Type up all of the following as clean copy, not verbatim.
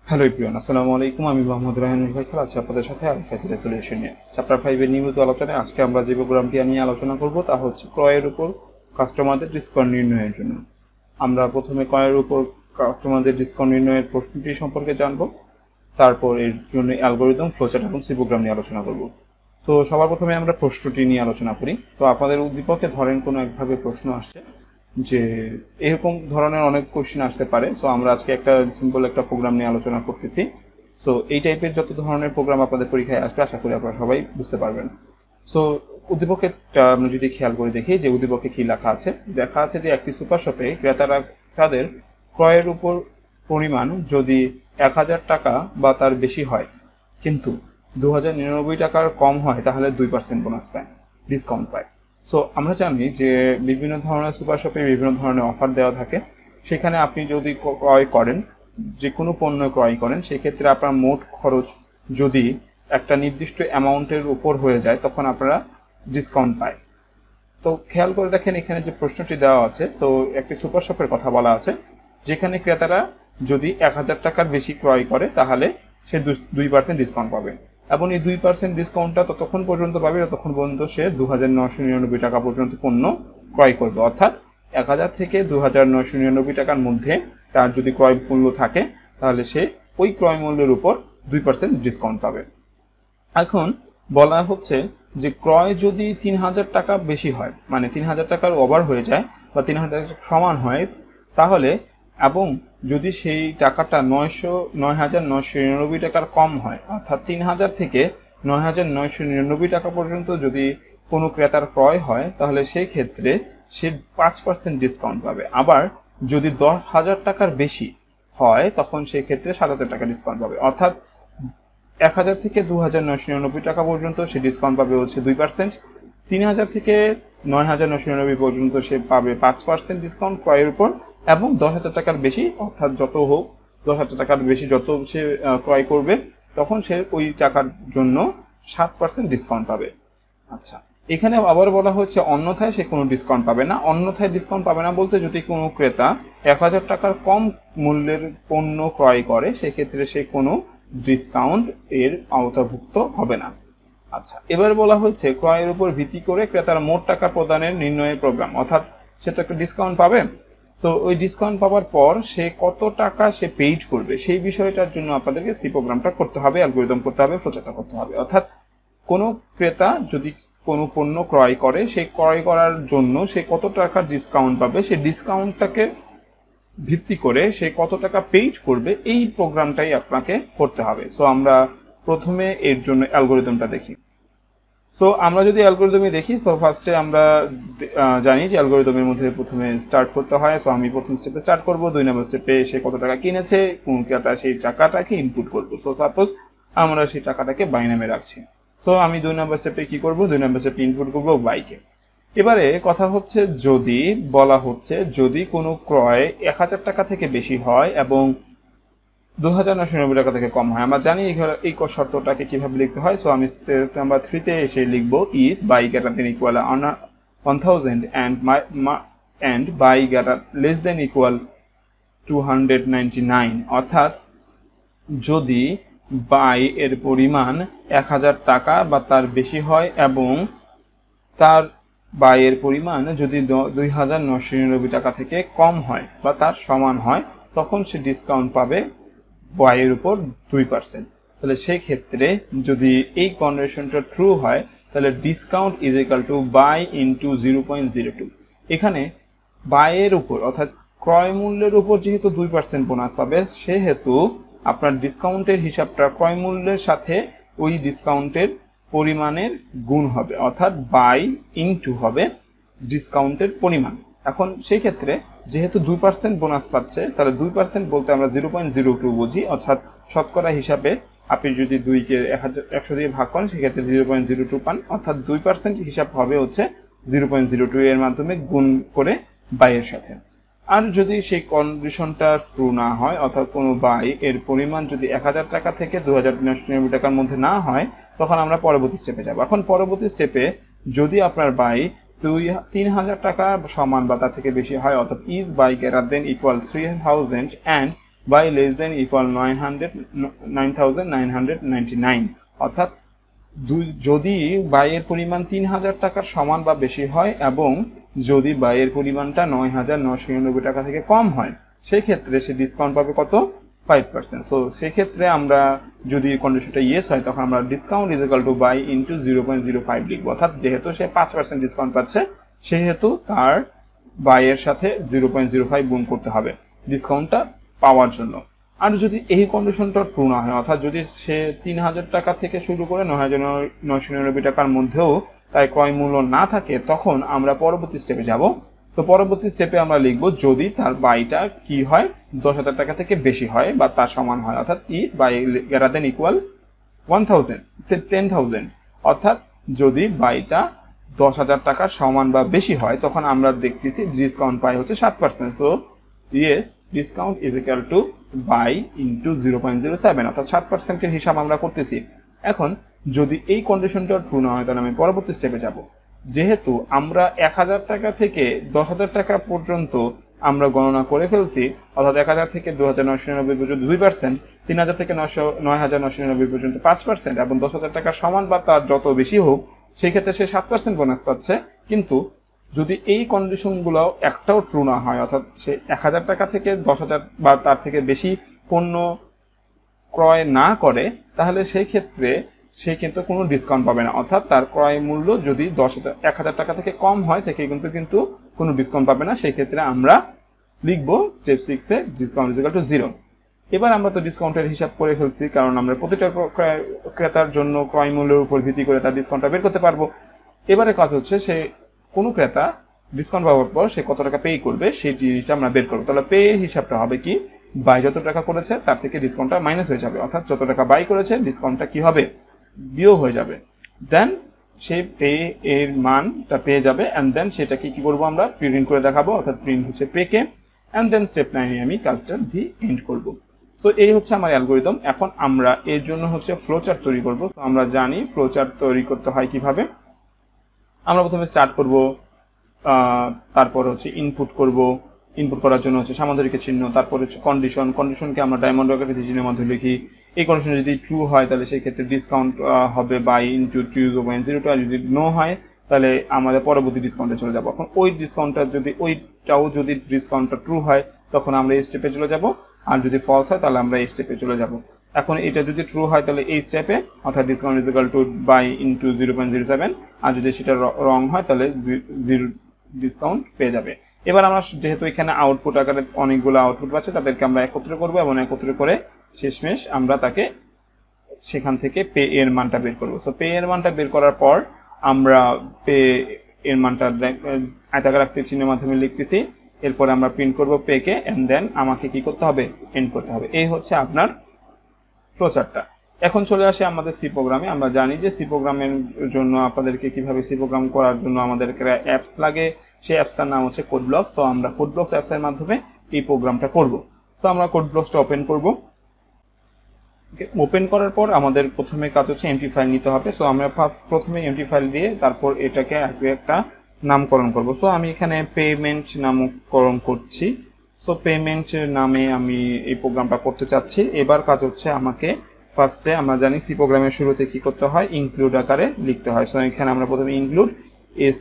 Hello everyone, আসসালামু আলাইকুম। আমি মোহাম্মদ রায়হানুল ফয়সাল আছি আপনাদের সাথে আইএফএসি রেজলিউশন নিয়ে। চ্যাপ্টার 5 এর নিয়মিত আলোচনায় আজকে আমরা যে প্রোগ্রামটি নিয়ে আলোচনা করব তা হচ্ছে ক্রয়ের উপর কাস্টমারদের ডিসকাউন্ট নির্ণয়ের জন্য। আমরা প্রথমে ক্রয়ের উপর কাস্টমারদের ডিসকাউন্ট নির্ণয়ের প্রশ্নটি সম্পর্কে জানব, তারপর এর জন্য অ্যালগরিদম, ফ্লোচার্ট এবং সি প্রোগ্রাম নিয়ে আলোচনা করব। তো সবার প্রথমে আমরা প্রশ্নটি নিয়ে আলোচনা করি। তো আপনাদের উদ্দীপকে ধরেন কোনো একভাবে প্রশ্ন আসছে যে এরকম ধরনের অনেক কোশ্চেন আসতে পারে। সো আমরা আজকে একটা সিম্পল একটা প্রোগ্রাম নিয়ে আলোচনা করতেছি। সো এই টাইপের যত ধরনের প্রোগ্রাম আপনাদের পরীক্ষায় আসবে আশা করি আপনারা সবাই বুঝতে পারবেন। সো উদ্দীপকের আমরা যদি খেয়াল করে দেখি যে উদ্দীপকে কি লেখা আছে, দেখা আছে যে একটি সুপার শপে ক্রেতারা তাদের ক্রয়ের উপর পরিমাণ যদি 1000 টাকা বা তার বেশি হয় কিন্তু 2099 টাকার কম হয় তাহলে 2% বোনাস পায়, ডিসকাউন্ট পায়। সো আমরা জানি যে বিভিন্ন ধরনের সুপার শপে বিভিন্ন ধরনের অফার দেওয়া থাকে। সেখানে আপনি যদি ক্রয় করেন, যে কোনো পণ্য ক্রয় করেন, সেক্ষেত্রে আপনার মোট খরচ যদি একটা নির্দিষ্ট অ্যামাউন্টের উপর হয়ে যায় তখন আপনারা ডিসকাউন্ট পায়। তো খেয়াল করে দেখেন এখানে যে প্রশ্নটি দেওয়া আছে, তো একটি সুপার শপের কথা বলা আছে যেখানে ক্রেতারা যদি 1000 টাকার বেশি ক্রয় করে তাহলে সে 2% ডিসকাউন্ট পাবে, এবং এই 2% ডিসকাউন্টটা ততক্ষণ পর্যন্ত পাবে যতক্ষণ পর্যন্ত সে 2999 টাকা পর্যন্ত পণ্য ক্রয় করবে। অর্থাৎ 1000 থেকে 2999 টাকার মধ্যে তার যদি ক্রয় মূল্য থাকে তাহলে সে ওই ক্রয় মূল্যের উপর 2% ডিসকাউন্ট পাবে। এখন বলা হচ্ছে যে ক্রয় যদি 3000 টাকা বেশি হয়, মানে 3000 টাকার ওভার হয়ে যায় বা 3000 সমান হয়, তাহলে এবং যদি সেই টাকাটা 9999 টাকার কম হয়, অর্থাৎ 3000 থেকে 9999 টাকা পর্যন্ত যদি কোনো ক্রেতার ক্রয় হয় তাহলে সেই ক্ষেত্রে সে 5% ডিসকাউন্ট পাবে। আবার যদি 10,000 টাকার বেশি হয় তখন সেই ক্ষেত্রে 7000 টাকা ডিসকাউন্ট পাবে। অর্থাৎ 1000 থেকে 2999 টাকা পর্যন্ত সে ডিসকাউন্ট পাবে হচ্ছে 2%, 3000 থেকে 9999 পর্যন্ত সে পাবে 5% ডিসকাউন্ট ক্রয়ের উপর, এবং 10,000 টাকার বেশি অর্থাৎ যত হোক 10,000 টাকার বেশি যত সে ক্রয় করবে তখন সে ওই টাকার জন্য 7% ডিসকাউন্ট পাবে। আচ্ছা, এখানে আবার বলা হচ্ছে অন্যথায় সে কোনো ডিসকাউন্ট পাবে না। অন্যথায় ডিসকাউন্ট পাবে না বলতে যদি কোনো ক্রেতা 1000 টাকার কম মূল্যের পণ্য ক্রয় করে সেক্ষেত্রে সে কোনো ডিসকাউন্ট এর আওতাভুক্ত হবে না। আচ্ছা, এবার বলা হচ্ছে ক্রয়ের উপর ভিত্তি করে ক্রেতার মোট টাকা প্রদানের নির্ণয়ের প্রোগ্রাম। অর্থাৎ সে তো একটা ডিসকাউন্ট পাবে, তো ওই ডিসকাউন্ট পাওয়ার পর সে কত টাকা সে পেইড করবে সেই বিষয়টার জন্য আপনাদেরকে সি প্রোগ্রামটা করতে হবে, অ্যালগরিদম করতে হবে, ফ্লোচার্ট করতে হবে। অর্থাৎ কোনো ক্রেতা যদি কোনো পণ্য ক্রয় করে, সেই ক্রয় করার জন্য সে কত টাকা ডিসকাউন্ট পাবে সেই ডিসকাউন্টটাকে ভিত্তি করে সে কত টাকা পেইড করবে এই প্রোগ্রামটাই আপনাকে করতে হবে। সো আমরা প্রথমে এর জন্য অ্যালগরিদমটা দেখি। সো আমরা যদি অ্যালগরিদমে দেখি, সো ফার্স্টে আমরা জানি যে অ্যালগরিদমের মধ্যে প্রথমে স্টার্ট করতে হয়। সো আমি প্রথম স্টেপে স্টার্ট করব, 2 নম্বর স্টেপে সে কত টাকা কিনেছে কোন ক্রেতা সেই টাকাটাকে ইনপুট করব। সো সাপোজ আমরা সেই টাকাটাকে বাই নামে রাখছি। সো আমি 2 নম্বর স্টেপে কি করব, 2 নম্বর স্টেপে ইনপুট করব বাইকে। এবারে কথা হচ্ছে যদি বলা হচ্ছে যদি কোনো ক্রয় 1000 টাকা থেকে বেশি হয় এবং 2999 টাকা থেকে কম হয়, আমরা জানি এই শর্তটাকে কিভাবে লিখতে হয়। সো আমি স্টেপ নাম্বার 3 তে এসে লিখব is by greater than equal 1000 and by greater less than equal 299। অর্থাৎ যদি বাই এর পরিমাণ 1000 টাকা বা তার বেশি হয় এবং তার ব্যয়ের পরিমাণ যদি 2999 টাকা থেকে কম হয় বা তার সমান হয় তখন সে ডিসকাউন্ট পাবে ব্যয়ের উপর 2%। তাহলে সেই ক্ষেত্রে যদি এই কন্ডিশনটা ট্রু হয় তাহলে discount is equal to by into 0.02। এখানে ব্যয়ের উপর অর্থাৎ ক্রয় মূল্যের উপর যেহেতু 2% বোনাস পাবে সেহেতু আপনার ডিসকাউন্টের হিসাবটা ক্রয় মূল্যের সাথে ওই ডিসকাউন্টের পরিমাণের গুণ হবে, অর্থাৎ বাই ইনটু হবে ডিসকাউন্টের পরিমাণ। এখন সেই ক্ষেত্রে যেহেতু 2% বোনাস পাচ্ছে তাহলে 2% বলতে আমরা 0.02 বুঝি, অর্থাৎ শতকরা হিসাবে আপনি যদি 2কে 100 দিয়ে ভাগ করেন সেক্ষেত্রে 0.02 পান, অর্থাৎ 2% হিসাব হবে হচ্ছে 0.02 এর মাধ্যমে গুণ করে বাইয়ের সাথে। আর যদি সেই কন্ডিশনটা ট্রু না হয় অর্থাৎ কোনো বাই এর পরিমাণ যদি 1000 টাকা থেকে 2999 টাকার মধ্যে না হয় তখন আমরা পরবর্তী স্টেপে যাব। এখন পরবর্তী স্টেপে যদি আপনার বাই 3000 টাকা সমান বা তার থেকে বেশি হয় অর্থাৎ is by greater than equal 3000 and by less than equal 9,999, অর্থাৎ যদি বাইয়ের পরিমাণ 3,000 টাকার সমান বা বেশি হয় এবং যদি বাইয়ের পরিমাণটা 9,999 টাকা থেকে কম হয়, সেই ক্ষেত্রে সে ডিসকাউন্ট পাবে কত? 5%। সো সেক্ষেত্রে আমরা যদি কন্ডিশনটা ইয়েস হয় তখন আমরা discount is equal to by into 0.05 লিখবো, অর্থাৎ যেহেতু সে 5% ডিসকাউন্ট পাচ্ছে সেহেতু তার বাইয়ের সাথে 0.05 গুণ করতে হবে ডিসকাউন্টটা পাওয়ার জন্য। আর যদি এই কন্ডিশনটা ট্রু না হয়, অর্থাৎ যদি সে 3,000 টাকা থেকে শুরু করে 9,999 টাকার মধ্যেও তার ক্রয় মূল্য না থাকে, তখন আমরা পরবর্তী স্টেপে যাব। তো পরবর্তী স্টেপে আমরা লিখব যদি তার বাইটা কি হয় 10,000 টাকা থেকে বেশি হয় বা তার সমান হয়, অর্থাৎ if by greater than equal 10,000, অর্থাৎ যদি বাইটা 10,000 টাকার সমান বা বেশি হয় তখন আমরা দেখতেছি ডিসকাউন্ট পাই হচ্ছে 7%। তো yes, discount is equal to by into 0.07, অর্থাৎ 7%-এর হিসাব আমরা করতেছি। এখন যদি এই কন্ডিশনটা ট্রু না হয় তাহলে আমি পরবর্তী স্টেপে যাব। যেহেতু আমরা 1,000 টাকা থেকে 10,000 টাকা পর্যন্ত আমরা গণনা করে ফেলছি, অর্থাৎ 1,000 থেকে 2,999 পর্যন্ত 2%, 3,000 থেকে 9,999 পর্যন্ত 5% এবং 10,000 টাকার সমান বা তার যত বেশি হোক সেই ক্ষেত্রে সে 7% বোনাস পাচ্ছে। কিন্তু যদি এই কন্ডিশনগুলো একটাও ট্রু না হয়, অর্থাৎ সে 1,000 টাকা থেকে 10,000 বা তার থেকে বেশি পণ্য ক্রয় না করে, তাহলে সেই ক্ষেত্রে সে কিন্তু কোনো ডিসকাউন্ট পাবে না, অর্থাৎ তার ক্রয় মূল্য যদি 1,000 টাকা থেকে কম হয় থেকে কিন্তু কোনো ডিসকাউন্ট পাবে না। সেই ক্ষেত্রে আমরা লিখবো স্টেপ 6-এ ডিসকাউন্ট ইজ ইকুয়াল টু 0। এবার আমরা তো ডিসকাউন্টের হিসাব করে ফেলছি, কারণ আমরা প্রতিটা ক্রেতার জন্য ক্রয় মূল্যের উপর ভিত্তি করে তার ডিসকাউন্টটা বের করতে পারবো। এবারে কাজ হচ্ছে সে কোনো ক্রেতা ডিসকাউন্ট পাওয়ার পর সে কত টাকা পে করবে সেই জিনিসটা আমরা বের করবো। তাহলে পে হিসাবটা হবে কি, বাই যত টাকা করেছে তার থেকে ডিসকাউন্টটা মাইনাস হয়ে যাবে, অর্থাৎ যত টাকা বাই করেছে ডিসকাউন্টটা কি হবে, বিয়োগ হয়ে যাবে। দেন সে পে এর মানটা পেয়ে যাবে এন্ড দেন সেটাকে কি করবো আমরা প্রিন্ট করে দেখাবো, অর্থাৎ প্রিন্ট হচ্ছে pay K, and then step 9-এ আমি কাজটা দিয়ে এন্ড করবো। তো এই হচ্ছে আমার অ্যালগরিদম। এখন আমরা এর জন্য হচ্ছে ফ্লো চার্ট তৈরি করবো। তো আমরা জানি ফ্লো চার্ট তৈরি করতে হয় কিভাবে। আমরা প্রথমে স্টার্ট করব, তারপর হচ্ছে ইনপুট করব, ইনপুট করার জন্য হচ্ছে সামান্তরিকের চিহ্ন, তারপর হচ্ছে কন্ডিশনকে আমরা ডায়মন্ড রকেটের চিহ্নের মধ্যে লিখি। এই কন্ডিশন যদি ট্রু হয় তাহলে সেই ক্ষেত্রে ডিসকাউন্ট হবে বাই ইন্টু 0.02, আর যদি নো হয় তাহলে আমাদের পরবর্তী ডিসকাউন্টে চলে যাবো। এখন ওই ডিসকাউন্টটা যদি ডিসকাউন্টটা ট্রু হয় তখন আমরা এই স্টেপে চলে যাব, আর যদি ফলস হয় তাহলে আমরা এই স্টেপে চলে যাব। এখন এটা যদি ট্রু হয় তাহলে এই স্টেপে, অর্থাৎ discount is equal to by into 0.07, আর যদি সেটা রং হয় তাহলে ডিসকাউন্ট পেয়ে যাবে। এবার আমরা যেহেতু এখানে আউটপুট আকারে অনেকগুলো আউটপুট পাচ্ছে তাদেরকে আমরা একত্র করবো এবং একত্র করে শেষমেশ আমরা তাকে সেখান থেকে পে এর মানটা বের করবো। তো পে এর মানটা বের করার পর আমরা পে এর মানটা আয়তাকার আকৃতির চিহ্নের মাধ্যমে লিখতেছি, এরপরে আমরা প্রিন্ট করব পে কে, এন্ড দেন আমাকে কি করতে হবে, এন্ড করতে হবে। এই হচ্ছে আপনার ফ্লোচার্টটা। এখন চলে আসে আমাদের সি প্রোগ্রামে। আমরা জানি যে সি প্রোগ্রামের জন্য আপনাদেরকে কিভাবে সি প্রোগ্রাম করার জন্য আমাদের অ্যাপস লাগে, সেই অ্যাপসটার নাম হচ্ছে কোড ব্লকস। তো আমরা কোড ব্লকস অ্যাপসের মাধ্যমে এই প্রোগ্রামটা করব। তো আমরা কোড ব্লকসটা ওপেন করব। ওপেন করার পর আমাদের প্রথমে কাজ হচ্ছে এমটি ফাইল নিতে হবে। সো আমরা প্রথমে এমটি ফাইল দিয়ে তারপর এটাকে একটা নামকরণ করব। সো আমি এখানে পেমেন্ট নামকরণ করছি। সো পেমেন্ট নামে আমি এই প্রোগ্রামটা করতে চাচ্ছি। এবার কাজ হচ্ছে আমাকে ফার্স্টে, আমরা জানি সি প্রোগ্রামের শুরুতে কি করতে হয়, ইনক্লুড আকারে লিখতে হয়। সো এখানে আমরা প্রথমে ইনক্লুড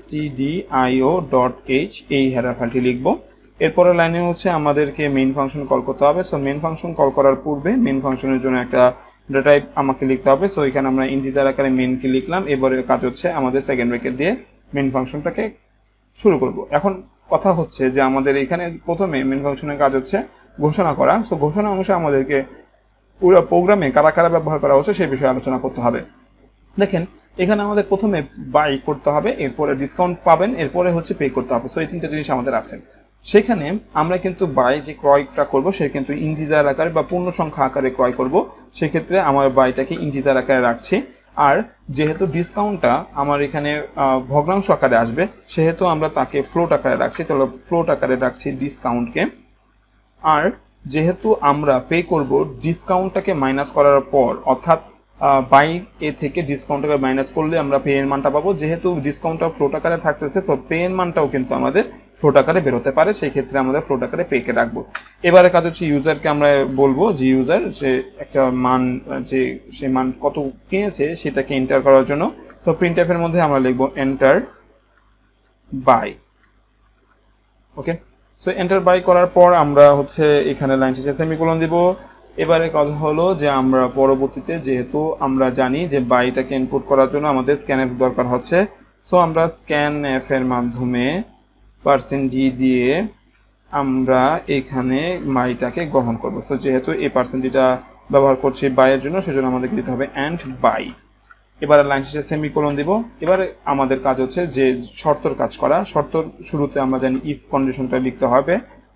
stdio.h এই হেডার ফাইলটি লিখবো। এরপরের লাইনে হচ্ছে আমাদেরকে মেইন ফাংশন কল করতে হবে। সো মেইন ফাংশন কল করার পূর্বে মেইন ফাংশনের জন্য একটা ডেটা টাইপ আমাকে লিখতে হবে। সো এখানে আমরা ইন্টিজার আকারে মেইনকে লিখলাম। এবারের কাজ হচ্ছে আমাদের সেকেন্ড ব্র্যাকেট দিয়ে মেইন ফাংশনটাকে শুরু করব। এখন কথা হচ্ছে যে আমাদের এখানে প্রথমে মেইন ফাংশনের কাজ হচ্ছে ঘোষণা করা। সো ঘোষণা অংশে আমাদেরকে পুরো প্রোগ্রামে কারা কারা ব্যবহার করা হচ্ছে সেই বিষয়ে আলোচনা করতে হবে। দেখেন এখানে আমাদের প্রথমে বাই করতে হবে, এরপরে ডিসকাউন্ট পাবেন, এরপরে হচ্ছে পে করতে হবে। সো এই তিনটা জিনিস আমাদের আছে। সেখানে আমরা কিন্তু বাই যে ক্রয়টা করব সে কিন্তু ইন্টিজার আকারে বা পূর্ণ সংখ্যা আকারে ক্রয় করব। সেক্ষেত্রে আমার বাইটাকে ইন্টিজার আকারে রাখছি। আর যেহেতু ডিসকাউন্টটা আমার এখানে ভগ্নাংশ আকারে আসবে সেহেতু আমরা তাকে ফ্লোট আকারে রাখছি। তাহলে ফ্লোট আকারে রাখছি ডিসকাউন্টকে। আর যেহেতু আমরা পে করব ডিসকাউন্টটাকে মাইনাস করার পর, অর্থাৎ বাই এ থেকে ডিসকাউন্টটাকে মাইনাস করলে আমরা পে এর মানটা পাবো। যেহেতু ডিসকাউন্টটা ফ্লোট আকারে থাকতেছে তো পে এর মানটাও কিন্তু আমাদের ফ্লোট আকারে বেরোতে পারে, সেই ক্ষেত্রে আমাদের ফ্লোট আকারে পেকে রাখবো। এবারে কাজ হচ্ছে ইউজারকে আমরা বলবো যে ইউজার যে একটা মান, যে সে মান কত কিনেছে সেটাকে এন্টার করার জন্য। তো প্রিন্টএফ এর মধ্যে আমরা লিখবো enter by. Okay, so enter by করার পর আমরা হচ্ছে এখানে লাইন শেষে সেমিকোলন দিব। এবারে কথা হলো যে আমরা পরবর্তীতে যেহেতু আমরা জানি যে বাইটাকে ইনপুট করার জন্য আমাদের স্ক্যানএফ দরকার হচ্ছে, সো আমরা স্ক্যানএফ এর মাধ্যমে % দিয়ে আমরা এখানে বাইটাকে গ্রহণ করব। তো যেহেতু এই %টা ব্যবহার করছি বাইয়ের জন্য, সেজন্য আমাদেরকে দিতে হবে এন্ড বাই। এবারে লাইন শেষে সেমিকোলন দিব। এবারে আমাদের কাজ হচ্ছে যে শর্তর কাজ করা। শর্তর শুরুতে আমরা জানি ইফ কন্ডিশনটা লিখতে হবে।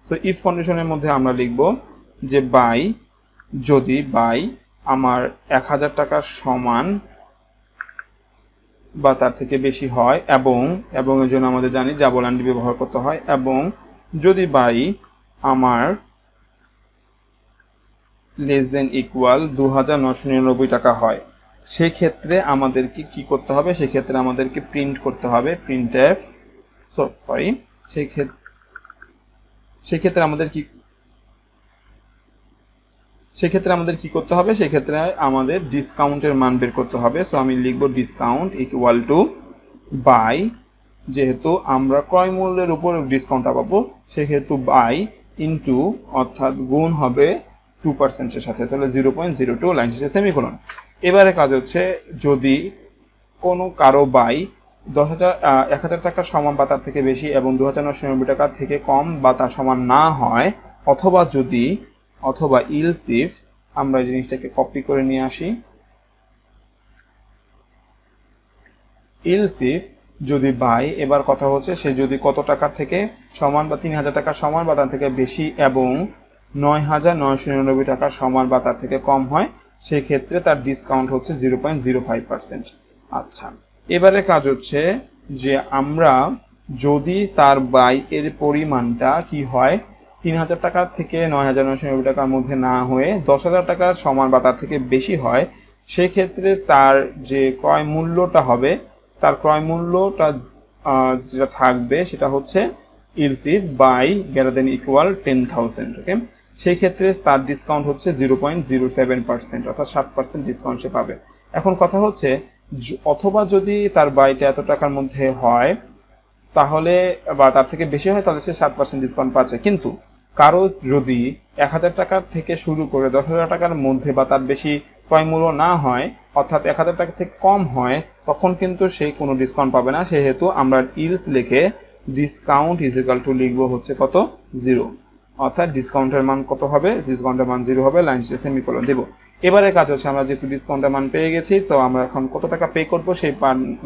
তো ইফ কন্ডিশনের মধ্যে আমরা লিখব যে বাই, যদি বাই আমার 1000 টাকার সমান বা তার থেকে বেশি হয়, এবং এর জন্য আমাদের জানি ডাবল এন্ড ব্যবহার করতে হয়, এবং যদি বাই আমার লেস দেন ইকুয়াল 2999 টাকা হয়, সেই ক্ষেত্রে আমাদেরকে কি করতে হবে, সেই ক্ষেত্রে আমাদেরকে প্রিন্ট করতে হবে প্রিন্টএফ। সেক্ষেত্রে আমাদের কি করতে হবে, সেক্ষেত্রে আমাদের ডিসকাউন্টের মান বের করতে হবে। সো আমি লিখব ডিসকাউন্ট ইকুয়াল টু বাই, যেহেতু আমরা ক্রয় মূল্যের উপর ডিসকাউন্টটা পাবো সেহেতু বাই ইন্টু, অর্থাৎ গুণ হবে 2% এর সাথে, তাহলে 0.02 লাইন শেষে সেমিকোলন। এবারে কাজ হচ্ছে যদি কোনো কারো বাই 1000 টাকার সমান বা তার থেকে বেশি এবং 2999 টাকা থেকে কম বা তার সমান না হয়, অথবা ইলস আমরা এই জিনিসটাকে কপি করে নিয়ে আসি। ইলস যদি বাই, এবার কথা হচ্ছে সে যদি কত টাকা থেকে সমান বা 3000 টাকার সমান বা তার থেকে বেশি এবং 9999 টাকার সমান বা তার থেকে কম হয়, সেই ক্ষেত্রে তার ডিসকাউন্ট হচ্ছে 0.05%। আচ্ছা, এবারে কাজ হচ্ছে যে আমরা যদি তার বাই এর পরিমাণটা কি হয় 3000 টাকা থেকে 9999 টাকার মধ্যে না হয়ে 10,000 টাকার সমান বা তার থেকে বেশি হয়, সেক্ষেত্রে তার যে ক্রয় মূল্যটা হবে, তার ক্রয় মূল্যটা যেটা থাকবে সেটা হচ্ছে ইলসিফ বাই গ্রেটার দেন ইকুয়াল 10,000। ওকে, সেই ক্ষেত্রে তার ডিসকাউন্ট হচ্ছে 0.07%, অর্থাৎ 7% ডিসকাউন্ট সে পাবে। এখন কথা হচ্ছে অথবা যদি তার বাইটা এত টাকার মধ্যে হয় তাহলে, বা তার থেকে বেশি হয়, তাহলে সে 7% ডিসকাউন্ট পাচ্ছে। কিন্তু কারো যদি 1000 টাকার থেকে শুরু করে 10,000 টাকার মধ্যে বা তার বেশি ক্রয় মূল্য না হয়, অর্থাৎ 1000 টাকা থেকে কম হয়, তখন কিন্তু সে কোনো ডিসকাউন্ট পাবে না। সেহেতু আমরা ইলস লিখে ডিসকাউন্ট ইজ ইকুয়াল টু লিখবো হচ্ছে কত, 0, অর্থাৎ ডিসকাউন্টের মান কত হবে, ডিসকাউন্টের মান 0 হবে, লাইন শেষে সেমিকোলন দেব। এবারে কাজ হচ্ছে আমরা যেহেতু ডিসকাউন্টের মান পেয়ে গেছি, তো আমরা এখন কত টাকা পে করব সেই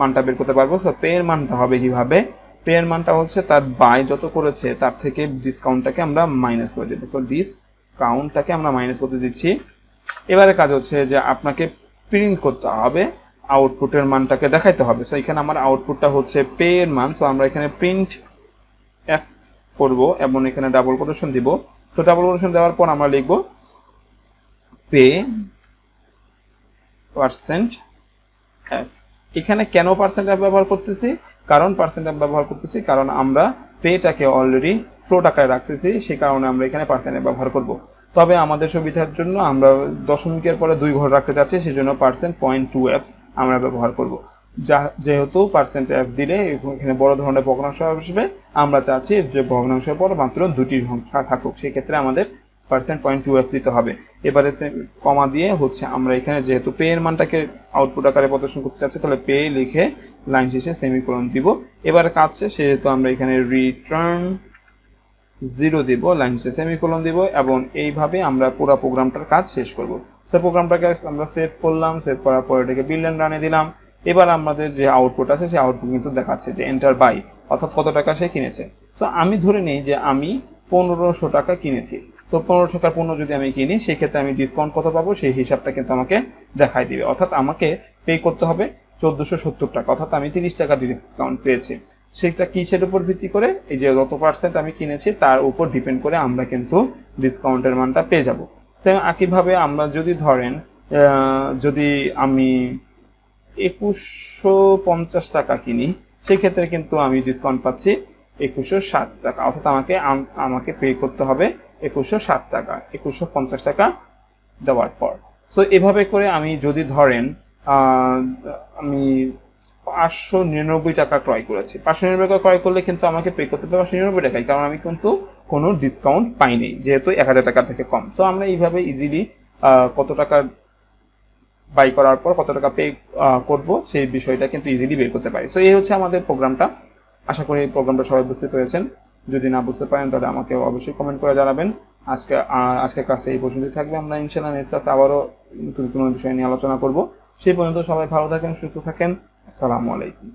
মানটা বের করতে পারবো। তো পে এর মানটা হবে কিভাবে, পে এর মানটা হচ্ছে তার বাই যত করেছে তার থেকে ডিসকাউন্টটাকে আমরা মাইনাস করে দেবো। তো ডিসকাউন্টটাকে আমরা মাইনাস করতে দিচ্ছি। এবারে কাজ হচ্ছে যে আপনাকে প্রিন্ট করতে হবে, আউটপুটের মানটাকে দেখাইতে হবে। সো এখানে আমার আউটপুটটা হচ্ছে পে এর মান। সো আমরা এখানে প্রিন্ট এফ করব এবং এখানে ডাবল কোটেশন দিব। তো ডাবল কোটেশন দেওয়ার পর আমরা লিখব পে পার্সেন্ট এফ। এখানে কেন পার্সেন্ট এফ ব্যবহার করতেছি, কারণ আমরা পেটাকে অলরেডি ফ্লোট আকারে রাখতেছি, সেই কারণে আমরা এখানে পার্সেন্ট এফ ব্যবহার করব। তবে আমাদের সুবিধার জন্য আমরা দশমিকের পরে 2 ঘর রাখতে চাচ্ছি, সেজন্য %.2f আমরা ব্যবহার করব। যেহেতু %f দিলে এখানে বড় ধরনের ভগ্নাংশ আসবে, আমরা চাচ্ছি যে ভগ্নাংশের পর মাত্র 2টি সংখ্যা থাকুক, সেক্ষেত্রে আমাদের %.2f দিতে হবে। এবারে কমা দিয়ে হচ্ছে আমরা এখানে যেহেতু পে এর মানটাকে আউটপুট আকারে প্রদর্শন করতে চাচ্ছি, তাহলে পে লিখে লাইন শেষে সেমিকোলন দিব। এবারে কাজ শেষ, সেহেতু আমরা এখানে রিটার্ন 0 দিব, লাইন শেষে সেমিকোলন দিব, এবং এইভাবে আমরা পুরো প্রোগ্রামটার কাজ শেষ করব। তো প্রোগ্রামটাকে আমরা সেভ করলাম, সেভ করার পর এটাকে বিল্ড এন্ড রানে দিলাম। এবার আমাদের যে আউটপুট আছে সেই আউটপুট কিন্তু দেখাচ্ছে যে এন্টার বাই, অর্থাৎ কত টাকা সে কিনেছে। তো আমি ধরে নিই যে আমি 1500 টাকা কিনেছি। তো 1500 টাকার পণ্য যদি আমি কিনি, সেই ক্ষেত্রে আমি ডিসকাউন্ট কত পাবো সেই হিসাবটা কিন্তু আমাকে দেখাই দিবে। অর্থাৎ আমাকে পে করতে হবে 1470 টাকা, অর্থাৎ আমি 30 টাকা ডিসকাউন্ট পেয়েছি। সেটা কিসের উপর ভিত্তি করে, এই যে যত পার্সেন্ট আমি কিনেছি তার উপর ডিপেন্ড করে আমরা কিন্তু ডিসকাউন্টের মানটা পেয়ে যাব। সেম একইভাবে আমরা যদি ধরেন যদি আমি 2150 টাকা কিনি, সেক্ষেত্রে কিন্তু আমি ডিসকাউন্ট পাচ্ছি 2107 টাকা, অর্থাৎ আমাকে পে করতে হবে 2107 টাকা, 2150 টাকা দেওয়ার পর। সো এভাবে করে আমি যদি ধরেন আমি 599 টাকা ক্রয় করেছি, 599 টাকা ক্রয় করলে কিন্তু আমাকে পে করতে হবে 599 টাকাই, কারণ আমি কিন্তু কোনো ডিসকাউন্ট পাইনি, যেহেতু 1000 টাকা থেকে কম। সো আমরা এইভাবে ইজিলি কত টাকা বাই করার পর কত টাকা পে করব সেই বিষয়টা কিন্তু ইজিলি বের করতে পারি। সো এই হচ্ছে আমাদের প্রোগ্রামটা। আশা করি প্রোগ্রামটা সবাই বুঝতে পেরেছেন। যদি না বুঝতে পারেন তাহলে আমাকে অবশ্যই কমেন্ট করে জানাবেন। আজকের ক্লাসে এই পর্যন্তই থাকবে। আমরা ইনশাআল্লাহ নেক্সট ক্লাসে আবারও নতুন কোনো বিষয় নিয়ে আলোচনা করব। সেই পর্যন্ত সবাই ভালো থাকেন, সুস্থ থাকেন। আসসালামু আলাইকুম।